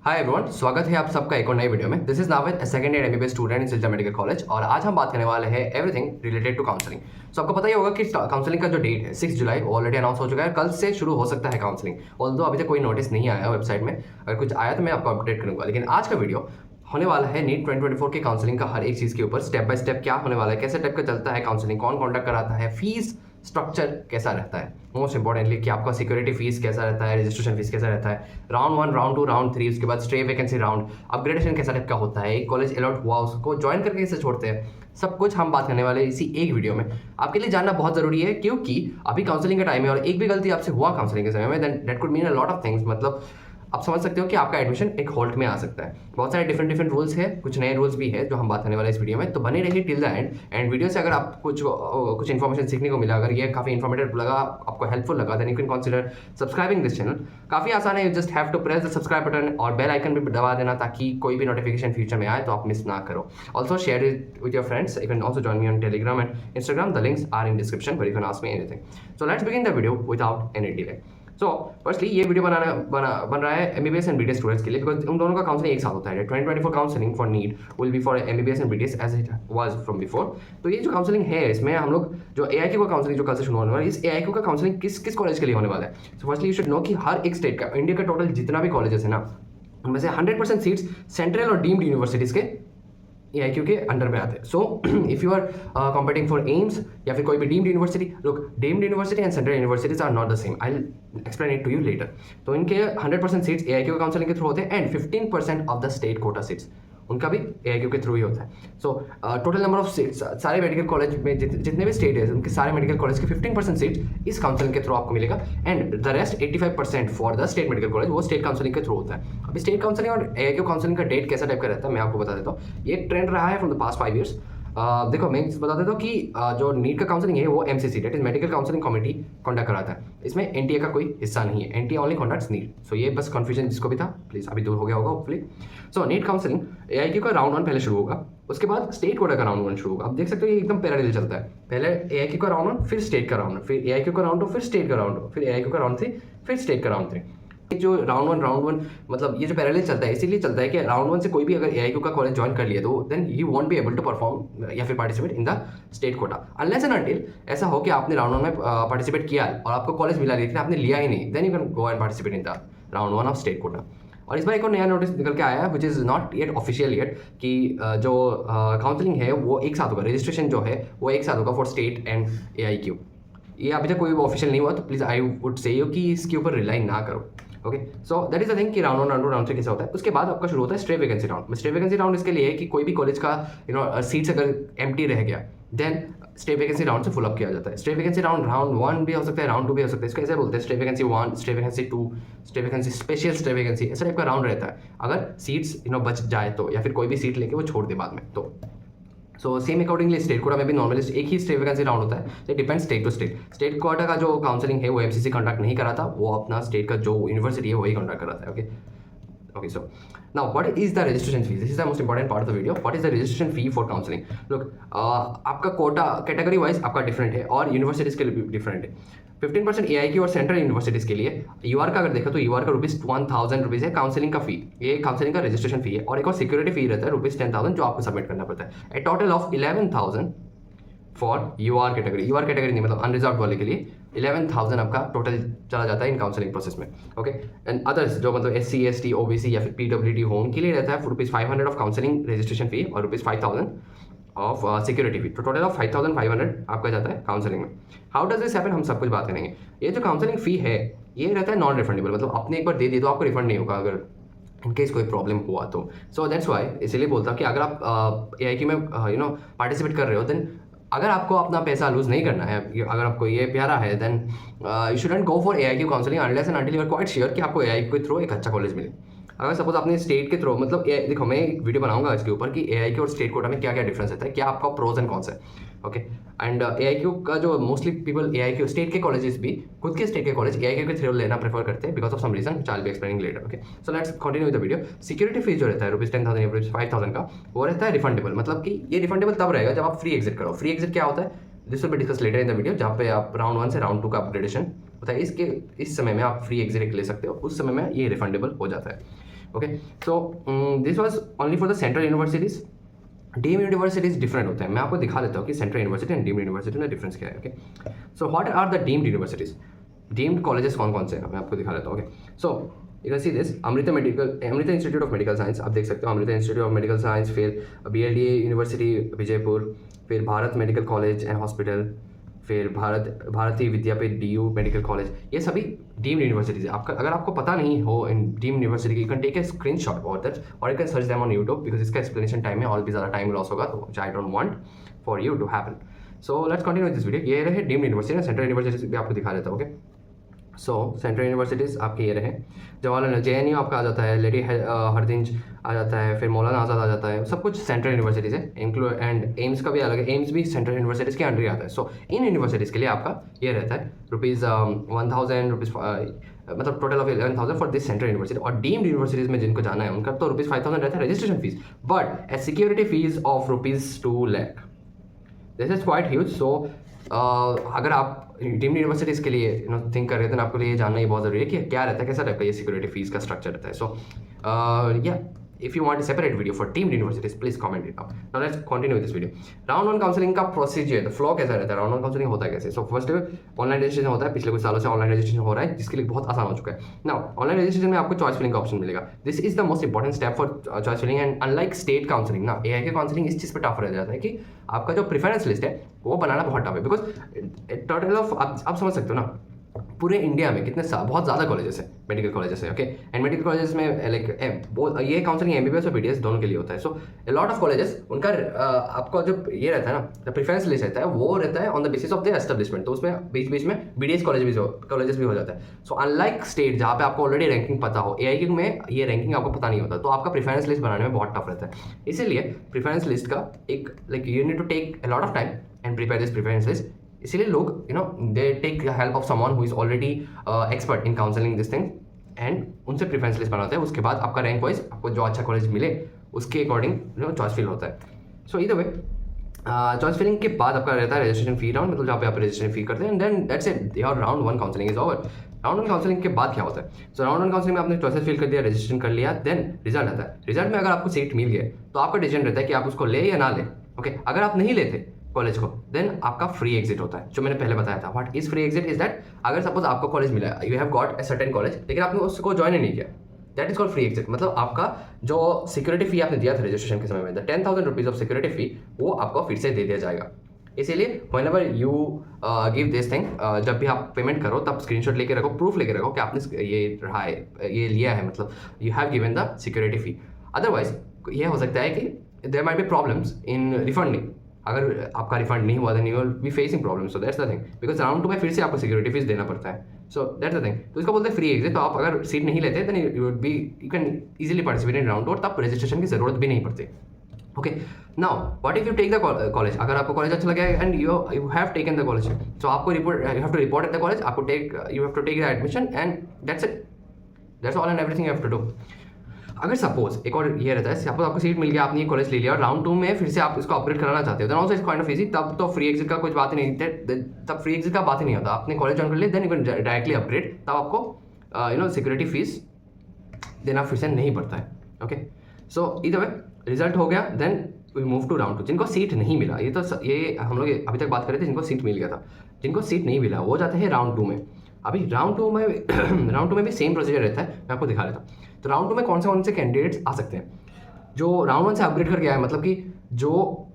Hi everyone, स्वागत है आप सबका एक और नई वीडियो में। This is Navid, second year MBBS student in Silchar medical college, और आज हम बात करने वाले हैं एवरीथिंग रिलेटेड टू काउंसलिंग। सो आपको पता ही होगा कि काउंसलिंग का जो डेट है 6 जुलाई ऑलरेडी अनाउंस हो चुका है। कल से शुरू हो सकता है काउंसलिंग, ऑल्दो अभी तक कोई नोटिस नहीं आया वेबसाइट में। अगर कुछ आया तो मैं आपको अपडेट करूंगा, लेकिन आज का वीडियो होने वाला है नीट 2024 के काउंसलिंग का हर एक चीज़ के ऊपर स्टेप बाय स्टेप क्या होने वाला है, कैसे टाइप का चलता है काउंसलिंग, कौन कॉन्डक्ट कराता है, फीस स्ट्रक्चर कैसा रहता है, मोस्ट इंपॉर्टेंटली कि आपका सिक्योरिटी फीस कैसा रहता है, रजिस्ट्रेशन फीस कैसा रहता है, राउंड 1, राउंड 2, राउंड 3, उसके बाद स्टे वैकेंसी राउंड, अपग्रेडेशन कैसा टाइप का होता है, एक कॉलेज अलॉट हुआ उसको ज्वाइन करके कैसे छोड़ते हैं, सब कुछ हम बात करने वाले इसी एक वीडियो में। आपके लिए जानना बहुत जरूरी है क्योंकि अभी काउंसलिंग का टाइम है और एक भी गलती आपसे हुआ काउंसलिंग के समय में then that could mean a lot of things. मतलब आप समझ सकते हो कि आपका एडमिशन एक होल्ड में आ सकता है। बहुत सारे डिफरेंट रूल्स है, कुछ नए रूल्स भी है जो हम बात करने वाले इस वीडियो में, तो बने रहिए टिल द एंड वीडियो से अगर आप कुछ इन्फॉर्मेशन सीखने को मिला, अगर ये काफ़ी इन्फॉर्मेटिव लगा, आपको हेल्पफुल लगा, then you can consider subscribing this channel. काफ़ी आसान है, you just have to press the subscribe button और बेल आइकन भी दबा देना ताकि कोई भी नोटिफिकेशन फ्यूचर में आए तो आप मिस ना करो। Also share it with your friends, you can also join me on Telegram and Instagram, the links are in description where you can ask me anything. So let's begin the video without any delay. So firstly ये video बन रहा है MBBS and BDS students के लिए, because उन दोनों का counselling एक साथ होता है। 2024 counselling for NEET will be for MBBS and BDS as it was from before. तो ये जो काउंसलिंग है इसमें हम लोग जो एआईक्यू का काउंसलिंग जो कल से शुरू होने वाला है, इस एआईक्यू का काउंसलिंग किस कॉलेज के लिए होने वाला है। So firstly you should know कि हर एक स्टेट का, इंडिया का टोटल जितना भी कॉलेजेस है ना, उनमें से 100% सीट्स सेंट्रल और डीम्ड यूनिवर्सिटीज़ के एआईक्यू के अंडर में आते हैं। So if you are competing for AIIMS या फिर कोई भी deemed university, look deemed university and central universities are not the same, I will explain it to you later. तो इनके 100% सीट्स एआईक्यू काउंसलिंग के थ्रू होते हैं and 15% of the state quota seats उनका भी एआईक्यू के थ्रू ही होता है। So total number of seats सारे मेडिकल कॉलेज में जितने भी स्टेट है उनके सारे मेडिकल कॉलेज के 15% सीट्स इस काउंसलिंग के थ्रू आपको मिलेगा and the rest 85% for the state medical college वो स्टेट काउंसलिंग के थ्रू होता है। अभी स्टेट काउंसलिंग और एआईक्यू काउंसलिंग का डेट कैसा टाइप का रहता है मैं आपको बता देता हूँ। ये ट्रेंड रहा है फ्रॉम द पास्ट 5 ईयर्स। देखो मैं बता देता हूँ कि जो नीट का काउंसलिंग है वो MCC that is medical counselling committee conduct कराता है। इसमें एनटीए का कोई हिस्सा नहीं है, एनटीए ओनली कॉन्डक्ट्स नीट। सो ये बस कन्फ्यूजन जिसको भी था प्लीज अभी दूर हो गया होगा होपफुली। सो नीट काउंसलिंग एआईक्यू का राउंड 1 पहले शुरू होगा, उसके बाद स्टेट कोटा का राउंड 1 शुरू होगा। आप देख सकते हो ये एकदम पैरेलल चलता है, पहले एआईक्यू का राउंड 1 फिर स्टेट का राउंड 1, फिर एआईक्यू का राउंड 2 फिर स्टेट का राउंड 2, फिर एआईक्यू का राउंड 3 फिर स्टेट का राउंड 3। जो राउंड वन मतलब ये जो पैरेलल चलता है इसीलिए चलता है कि राउंड 1 से कोई भी अगर एआईक्यू का कॉलेज ज्वाइन कर लिया तो then you won't be able to perform या फिर participate in the state quota unless and until ऐसा हो कि आपने राउंड 1 में पार्टिसिपेट किया और आपको कॉलेज मिला, लेकिन आपने लिया ही नहीं, then you can go and participate in the round 1 of state quota. और इस बार एक और नया नोटिस निकल के आया है which is not yet official yet कि जो काउंसलिंग है वो एक साथ होगा, रजिस्ट्रेशन जो है वो एक साथ होगा फॉर स्टेट एंड एआईक्यू। ये अभी तक कोई भी ऑफिशियल नहीं हुआ, तो please I would say you कि इसके ऊपर रिलाई ना करो। Okay, so that is the thing कि राउंड 1, राउंड 2, राउंड 3 कैसा होता है। उसके बाद आपका शुरू होता है stay vacancy round. Stay vacancy round इसके लिए है कि कोई भी कॉलेज का सीट्स अगर एम्प्टी रह गया देन स्टे वैकेंसी राउंड से फुल अप किया जाता है। स्टे वैकेंसी राउंड 1 भी हो सकता है, राउंड 2 भी हो सकता है। इसको ऐसे बोलते हैं stay vacancy 1, stay vacancy 2, stay vacancy special stay vacancy, ऐसा टाइप का राउंड रहता है अगर सीट्स बच जाए तो, या फिर कोई भी सीट लेके वो छोड़ दे बाद में तो। So same accordingly state quota में भी नॉर्मली एक ही स्टेट वैकेंसी राउंड होता है, तो depend state to state. State quota का जो काउंसलिंग है वो एमसीसी कंडक्ट नहीं कराता, वो अपना स्टेट का जो यूनिवर्सिटी है वही कंडक्ट कराता है। Okay, so now what is the registration fee? This is the most important part of the video. What is the registration fee for counseling? Look, आपका कोटा कैटेगरी वाइज आपका डिफरेंट है और यूनिवर्सिटीज़ के लिए भी डिफरेंट है। 15% एआईक्यू और सेंट्रल यूनिवर्सिटीज़ के लिए यूआर का अगर देखा तो यूआर का ₹1000 है काउंसलिंग का फी, ये काउंसलिंग का रजिस्ट्रेशन फी है। और एक और सिक्योरिटी फी रहता है ₹10,000 जो आपको सबमिट करना पड़ता है। A total of 11,000 for your category नहीं मतलब अनरिजर्व वाले के लिए 11,000 आपका टोटल चला जाता है इन काउंसलिंग प्रोसेस में। ओके, एंड अदर्स जो मतलब SC ST OBC या फिर PWD हो उनके लिए रहता है ₹500 ऑफ काउंसलिंग रजिस्ट्रेशन फी और ₹5,000 ऑफ सिक्योरिटी फी। तो टोटल ऑफ 5,500 आपका जाता है काउंसलिंग में। हाउ डज दिस हैपन हम सब कुछ बात करेंगे। ये जो काउंसलिंग फी है ये रहता है नॉन रिफंडेबल, मतलब आपने एक बार दे दिया तो आपको रिफंड नहीं होगा अगर इनकेस कोई प्रॉब्लम हुआ तो। सो दैट्स वाई इसलिए बोलता हूँ कि अगर आप एआईक्यू में पार्टिसिपेट कर रहे हो देन अगर आपको अपना पैसा लूज नहीं करना है, अगर आपको ये प्यारा है then you shouldn't go for AIQ counselling unless and until you are quite sure कि आपको एआईक्यू के थ्रू एक अच्छा कॉलेज मिले। अगर सपोज आपने स्टेट के थ्रू मतलब देखो मैं एक वीडियो बनाऊंगा इसके ऊपर कि एआईक्यू और स्टेट कोटा में क्या क्या डिफरेंस रहता है, क्या आपका प्रोज एंड कॉन्स है। ओके, एंड एआईक्यू का जो मोस्टली पीपल एआईक्यू स्टेट के कॉलेजेस भी खुद के स्टेट के कॉलेज एआईक्यू के थ्रू लेना प्रेफर करते हैं because of some reason which I will be explaining later. Okay, so let's continue with the video. Security fees जो रहता है ₹10,000 या ₹5,000 का वो रहता है रिफंडेबल, मतलब कि ये रिफंडेबल तब रहेगा जब आप फ्री एग्जिट करो। फ्री एग्जिट क्या होता है this will be discuss later in the video, जहाँ पे आप राउंड 1 से राउंड 2 का अपग्रेडेशन होता है। इस समय में आप फ्री एग्जिट ले सकते हो, उस समय में ये रिफंडेबल हो जाता है। Okay, so this was only for the central universities. Deemed universities different होते हैं, मैं आपको दिखा देता हूँ कि central university and deemed university में डिफरेंस क्या है। Okay, so what are the deemed universities, deemed colleges कौन कौन से हैं मैं आपको दिखा देता हूँ। Okay, so you can see this Amrita institute of medical science, आप देख सकते हो Amrita institute of medical science, फिर BLDA यूनिवर्सिटी विजयपुर, फिर Bharat medical college and hospital, फिर भारतीय विद्यापीठ DU मेडिकल कॉलेज, ये सभी डीम्ड यूनिवर्सिटीज है। आपका अगर आपको पता नहीं हो इन डीम्ड यूनिवर्सिटी की, you can take a screenshot और दैट और you can search them on YouTube, because इसका एक्सप्लेनेशन टाइम में और भी ज़्यादा टाइम लॉस होगा, तो I don't want for you to happen. So let's continue this video. ये रहे डीम्ड यूनिवर्सिटी, सेंट्रल यूनिवर्सिटी भी आपको दिखा देता हूँ। ओके, सो सेंट्रल यूनिवर्सिटीज़ आपके ये रहे, जवाहरलाल JNU आपका आ जाता है, लेडी हरदिंज आ जाता है, फिर मौलाना आज़ाद आ जाता है, सब कुछ सेंट्रल यूनिवर्सिटीज़ है। एंड एम्स का भी अलग है, एम्स भी सेंट्रल यूनिवर्सिटीज़ के अंडर ही आता है। सो इन यूनिवर्सिटीज़ के लिए आपका ये रहता है ₹1000 मतलब total of 11,000 for this central university. और डीम्ड यूनिवर्सिटीज़ में जिनको जाना है उनका तो ₹5,000 रहता है registration fees, but a security fees of ₹2 lakh, this is quite huge. So अगर आप डीम्ड यूनिवर्सिटीज़ के लिए थिंक कर रहे थे, तो आपको लिए जानना ही बहुत ज़रूरी है कि क्या रहता है, कैसा टाइप का ये सिक्योरिटी फीस का स्ट्रक्चर रहता है। सो या if you want a separate video for deemed universities, please comment it down. Now let's continue with this video. Round 1 counselling का प्रोसीजर, द फ्लो कैसा रहता है, राउंड 1 काउंसलिंग होता है कैसे। सो फर्स्ट ऑनलाइन रजिस्ट्रेशन होता है, पिछले कुछ सालों से ऑनलाइन रजिस्ट्रेशन हो रहा है, जिसके लिए बहुत आसान हो चुका है। नाउ ऑनलाइन रजिस्ट्रेशन में आपको चॉइस फिलिंग का ऑप्शन मिलेगा। This is the most important step for choice filling, and unlike state counselling ना, AI के काउंसलिंग इस चीज़ पर टफ रह जाता है कि आपका जो प्रेफरेंस लिस्ट है वो बनाना बहुत टफ है, बिकॉज टोटल ऑफ आप समझ सकते हो ना, पूरे इंडिया में कितने बहुत ज़्यादा कॉलेजेस हैं, मेडिकल कॉलेजेस हैं। ओके, एंड मेडिकल कॉलेजेस में लाइक ये काउंसलिंग MBBS और BDS दोनों के लिए होता है। सो ए लॉट ऑफ कॉलेजेस उनका आपका जो ये रहता है ना, प्रेफरेंस लिस्ट रहता है, वो रहता है on the basis of the establishment, तो उसमें बीच बीच में BDS कॉलेजेस भी हो जाता है। सो अनलाइक स्टेट जहाँ पे आपको ऑलरेडी रैंकिंग पता हो, AI में ये रैंकिंग आपको पता नहीं होता, तो आपका प्रेफरेंस लिस्ट बनाने में बहुत टफ रहता है। इसीलिए प्रेफरेंस लिस्ट का एक like you need to take a lot of time and prepare this preference list. इसीलिए लोग they take help of someone who is already expert in counselling this thing, and उनसे preference list बनाते हैं। उसके बाद आपका रैंक वाइज आपको जो अच्छा कॉलेज मिले उसके अकॉर्डिंग चॉइस फिल होता है। सो इधर वे चॉइस फिलिंग के बाद आपका रहता है रजिस्ट्रेशन फी राउंड, मतलब जहाँ पे आप रजिस्ट्रेशन फी करते हैं, and then that's it, your round 1 counselling is over. Round 1 counselling के बाद क्या होता है, सो राउंड 1 काउंसलिंग में आपने चॉइसेस फिल कर दिया, रजिस्ट्रेशन कर लिया, देन रिजल्ट आता है। रिजल्ट में अगर आपको सीट मिल गया तो आपका डिसीजन रहता है कि आप उसको ले या ना ले। ओके, अगर आप नहीं लेते कॉलेज को, देन आपका फ्री एग्जिट होता है, जो मैंने पहले बताया था। What is free exit is that, अगर सपोज आपको कॉलेज मिला, you have got a certain college, लेकिन आपने उसको ज्वाइन ही नहीं किया, that is called free exit. मतलब आपका जो सिक्योरिटी फी आपने दिया था रजिस्ट्रेशन के समय में, द 10,000 रुपीज ऑफ सिक्योरिटी फी, वो आपको फिर से दे दिया जाएगा। इसीलिए whenever you give this thing, जब भी आप पेमेंट करो तब स्क्रीनशॉट लेके रखो, प्रूफ लेके रखो कि आपने ये रहा है, ये लिया है, मतलब you have given the security fee. Otherwise ये हो सकता है कि there might be problems in refunding, अगर आपका रिफंड नहीं हुआ, then you will be facing problems. So that's the thing, because round 2 में फिर से आपको सिक्योरिटी फीस देना पड़ता है। सो दैट्स द थिंग, तो इसको बोलते हैं फ्री एग्जिट। तो आप अगर सीट नहीं लेते, then you can easily participate in round 2, और तब रजिस्ट्रेशन की जरूरत भी नहीं पड़ती। Okay, now what if you take the college, अगर आपको कॉलेज अच्छा लगा and you have taken the college, so आपको you have to report at the college, आपको you have to take the admission, and that's it, that's all and everything you have to do. अगर suppose एक और ये रहता है, suppose आपको seat मिल गया, आपने ये कॉलेज ले लिया और राउंड 2 में फिर से आप इसको अपग्रेड कराना चाहते हो, then also it's kind of easy, तब तो फ्री एग्जिट का कुछ बात ही नहीं, तब फ्री एग्जिट का बात ही नहीं होता। आपने कॉलेज ज्वाइन कर लिया, then you can directly upgrade, तब आपको सिक्योरिटी फीस देना फिर से नहीं पड़ता है। ओके, सो इधर वे रिजल्ट हो गया, then we move to round 2। जिनको सीट नहीं मिला, ये हम लोग अभी तक बात कर रहे थे जिनको सीट मिल गया था, जिनको सीट नहीं मिला वो जाते हैं राउंड 2 में। अभी राउंड 2 में राउंड 2 में भी सेम प्रोसीजर रहता है, मैं आपको दिखा देता हूँ। तो राउंड 2 में कौन से कैंडिडेट्स आ सकते हैं, जो राउंड 1 से अपग्रेड करके आए, मतलब कि जो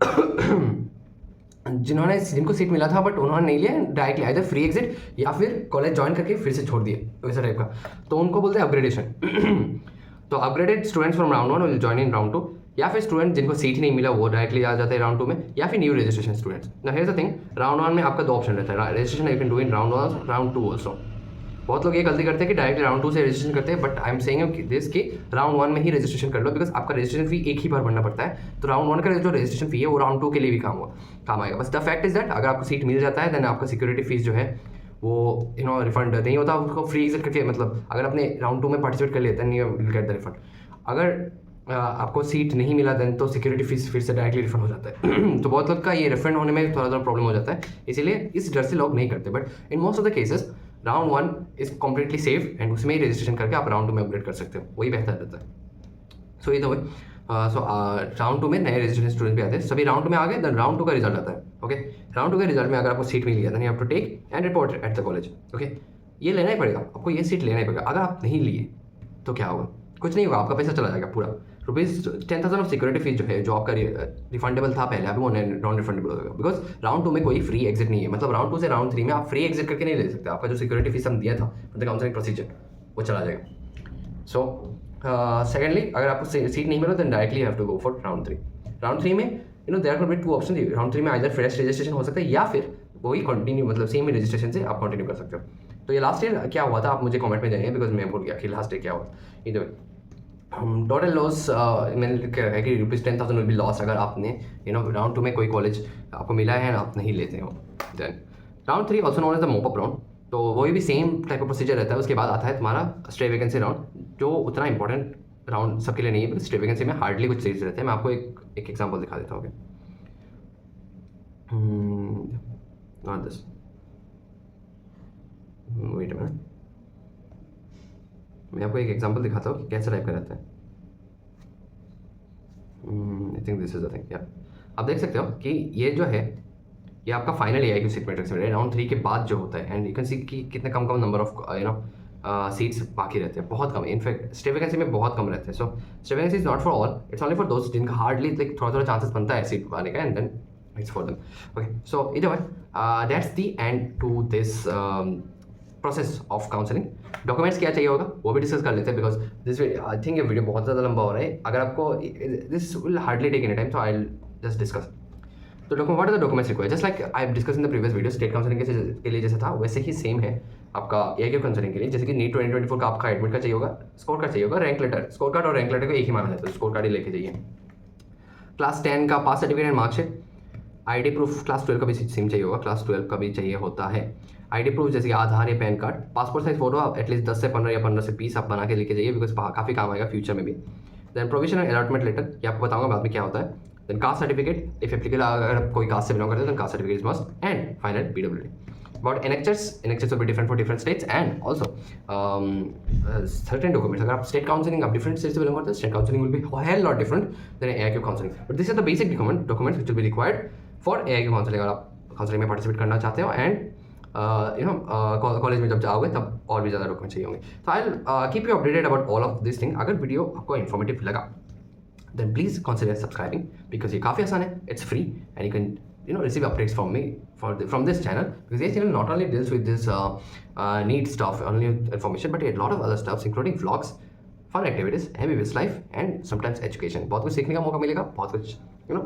जिनको सीट मिला था बट उन्होंने नहीं लिया, डायरेक्टली आइदर फ्री एग्जिट या फिर कॉलेज ज्वाइन करके फिर से छोड़ दिए, वैसा टाइप का, तो उनको बोलते हैं अपग्रेडेशन। तो upgraded students from round 1 will join in round 2, या फिर स्टूडेंट जिनको सीट नहीं मिला वो डायरेक्टली आ जाते हैं राउंड 2 में, या फिर new registration students. Now here is the thing, round 1 में आपका 2 ऑप्शन रहता है, registration you can do in round 1 round 2 also. बहुत लोग ये गलती करते हैं कि डायरेक्टली राउंड 2 से रजिस्ट्रेशन करते हैं, but I am saying this कि राउंड 1 में ही रजिस्ट्रेशन कर लो, बिकॉज आपका रजिस्ट्रेशन फी एक ही बार भरना पड़ता है। तो राउंड 1 का जो रजिस्ट्रेशन फी है वो राउंड 2 के लिए भी काम आएगा। बस द फैक्ट इज दैट अगर आपको सीट मिल जाता है, देन आपका सिक्योरिटी फीस जो है वो रिफंड नहीं होता, उसको फ्री एग्जिट करके, मतलब अगर आपने राउंड 2 में पार्टिसिपेट कर लिया, then you will get the refund. अगर आपको सीट नहीं मिला, देन तो सिक्योरिटी फीस फिर से डायरेक्टली रिफंड हो जाता है। तो बहुत लोग का ये रिफंड होने में थोड़ा प्रॉब्लम हो जाता है, इसीलिए इस डर से लोग नहीं करते। But in most of the cases round 1 is completely safe, and उसमें ही रजिस्ट्रेशन करके आप राउंड 2 में अपग्रेड कर सकते हो, वही बेहतर रहता है। सो ये तो भाई सो राउंड 2 में नए रजिस्ट्रेशन स्टूडेंट भी आते हैं, सभी राउंड 2 में आ गए, देन राउंड 2 का रिजल्ट आता है। ओके, राउंड 2 के रिजल्ट में अगर आपको सीट मिल गया then you have to take and report at the college. Okay, ये लेना ही पड़ेगा आपको, ये सीट लेना ही पड़ेगा। अगर आप नहीं लिए तो क्या होगा? कुछ नहीं होगा, आपका पैसा चला जाएगा पूरा। ₹10,000 ऑफ सिक्योरिटी फीस जो है, जो आपका रिफंडेबल था पहले, अभी वो नॉन रिफंडेबल होगा, बिकॉज राउंड 2 में कोई फ्री एग्जिट नहीं है। मतलब राउंड 2 से राउंड 3 में आप फ्री एग्जिट करके नहीं ले सकते, आपका जो सिक्योरिटी फीस हम दिया था द काउंसलिंग प्रोसीजर वो चला जाएगा। सो सेकेंडली, अगर आपको सीट नहीं मिला then directly have to go for round 3। Round 3 में there could be 2 option. Round 3 में आइदर फ्रेश रजिस्ट्रेशन हो सकता है या फिर वही कंटिन्यू, मतलब सेम ही रजिस्ट्रेशन से आप कंटिन्यू कर सकते हो। तो ये लास्ट ईयर क्या हुआ था आप मुझे कमेंट में जाइए, बिकॉज मैं भूल गया कि लास्ट ईयर क्या हुआ। इधर टोटल लॉस मैंने लिखा है कि ₹10,000 विल बी लॉस अगर आपने राउंड 2 में कोई कॉलेज आपको मिला है और आप नहीं लेते हो। Then round 3 also known as the mop up round, तो वही भी सेम टाइप ऑफ प्रोसीजर रहता है। उसके बाद आता है तुम्हारा स्टे वैकेंसी राउंड, जो उतना इंपॉर्टेंट राउंड सबके लिए नहीं है, बिकॉज स्टे वैकेंसी में हार्डली कुछ चीज़ रहते हैं। मैं आपको एक एग्जाम्पल दिखा देता हूँ। Not this, wait a minute, मैं आपको एक एग्जांपल दिखाता हूँ कि कैसे टाइप का रहता है। I think this is the thing. या आप देख सकते हो कि ये जो है ये आपका फाइनल AIQ सीट मैट्रिक्स में राउंड 3 के बाद जो होता है, एंड यू कैन सी कि कितने कम नंबर ऑफ सीट्स बाकी रहते हैं, बहुत कम। इनफैक्ट स्टे वैकेंसी में बहुत कम रहते हैं। So stay vacancy is not for all, it's only for दोस्त जिनका हार्डली लाइक थोड़ा चांसेस बनता है सीट पाने का, and then it's for them. Okay, so either way that's the end to this process of counselling. Documents क्या चाहिए होगा वो भी डिस्कस कर लेते हैं, बिकॉज दिस आई थिंक ये वीडियो बहुत ज़्यादा लंबा हो रहा है। अगर आपको this will hardly take any time, so I will just discuss. तो what are the documents required, just like I have discuss in the previous video. State counselling के लिए जैसा था वैसे ही सेम है आपका AIQ काउंसलिंग के लिए। जैसे कि नीट 2024 का आपका एडमिट का चाहिए होगा, स्कोर कार्ड चाहिए होगा, रैंक लेटर, स्कोर कार्ड और रैंक लेटर को एक ही माना जाता है, स्कोर कार्ड ही लेके जाइए। क्लास 10 का पास certificate and marksheet, ID proof, class 12 का भी सेम चाहिए होगा, क्लास 12 का भी चाहिए होता है। ID प्रूफ जैसे कि आधार या pan card, passport size photo आप एटलीस्ट 10 से 15 या 15 से 20 आप बना के लेके जाइए, बिकॉज काफ़ी काम आएगा फ्यूचर में भी। देन प्रोविजनल अलॉटमेंट लेटर, ये आपको बताऊंगा बाद में क्या होता है। Then caste certificate, if applicable अगर आप कोई कास्ट से बिलोंग करते हैं then caste certificate is must, and final PWD। About annexures will be different for different states, and also certain documents. अगर आप state counseling आप different states से belong करते हैं, state counseling will be a hell lot different than AIQ counseling. But these are the basic documents which will be required for AIQ counseling अगर आप counseling में participate करना चाहते हो, and कॉलेज में जब जाओगे तब और भी ज़्यादा डॉक्यूमेंट चाहिए होंगे। तो I keep you updated about all of this thing. अगर वीडियो आपको इन्फॉर्मेटिव लगा then please consider subscribing, because ये काफ़ी आसान है, it's free, and you can receive updates from me from this channel, because this channel not only deals with this neat stuff, only information, but a lot of other stuff including vlogs, fun activities, MBBS life, and sometimes education। बहुत कुछ सीखने का मौका मिलेगा, बहुत कुछ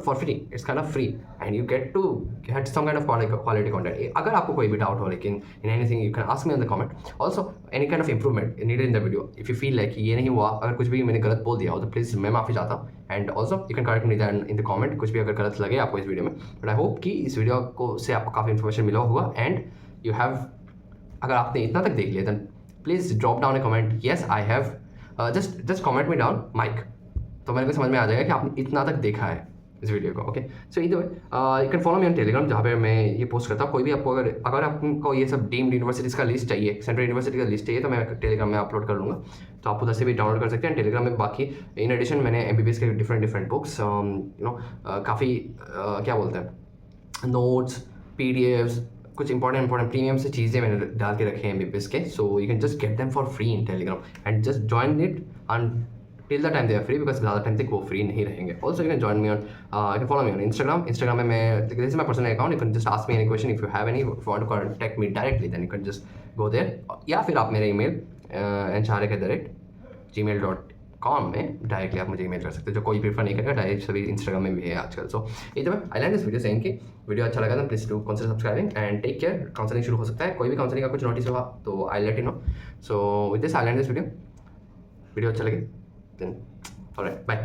for free, it's kind of free, and you get to get some kind of quality content। अगर आपको कोई भी डाउट हो लेकिन in anything you can ask me on the comment। Also any kind of improvement needed in the video, if you feel like ये नहीं हुआ, अगर कुछ भी मैंने गलत बोल दिया हो तो प्लीज़ मैं माफ़ी चाहता हूँ, and also you can correct me in the comment कुछ भी अगर गलत लगे आपको इस वीडियो में। but I hope कि इस वीडियो को से आपको काफ़ी इन्फॉर्मेशन मिला होगा, and you have, अगर आपने इतना तक देख लिया then please drop down a comment, yes I have, just comment me down Mike, तो मेरे को समझ में आ जाएगा कि आपने इतना तक देखा है इस वीडियो को। ओके, सो इधर you can follow me on Telegram, जहाँ पे मैं ये पोस्ट करता हूँ। कोई भी आपको अगर आपको ये सब डीम्ड यूनिवर्सिटीज़ का लिस्ट चाहिए, सेंट्रल यूनिवर्सिटी का लिस्ट चाहिए, तो मैं टेलीग्राम में अपलोड कर लूँगा, तो आप उधर से भी डाउनलोड कर सकते हैं। टेलीग्राम में बाकी इन एडिशन मैंने MBBS के डिफरेंट बुक्स काफ़ी क्या बोलते हैं, नोट्स, PDFs, कुछ इंपॉर्टेंट प्रीमियम से चीज़ें मैंने डाल के रखे हैं MBBS के, so you can just get them for free in Telegram, and just join it till the time they are free, because ज़्यादा टाइम तक वो फ्री नहीं रहेंगे। Also you can join me on, you can follow me on Instagram में मैं, this is my personal account, you can just ask me any question if you have any, if you want to contact me directly then you can just go there, या फिर आप मेरे email ancharik@gmail.com में directly आप मुझे email कर सकते हो, जो कोई प्रीफर नहीं करेगा, डायरेक्ट सभी इंस्टाग्राम में भी है आजकल। सो इधर I land this video saying कि वीडियो अच्छा लगा तो please do consider subscribing and take care. Counselling शुरू हो सकता है, कोई भी काउंसलिंग का कुछ नोटिस हुआ तो I let you know. So with this I land this video अच्छा लगे देन ऑलराइट, बाय।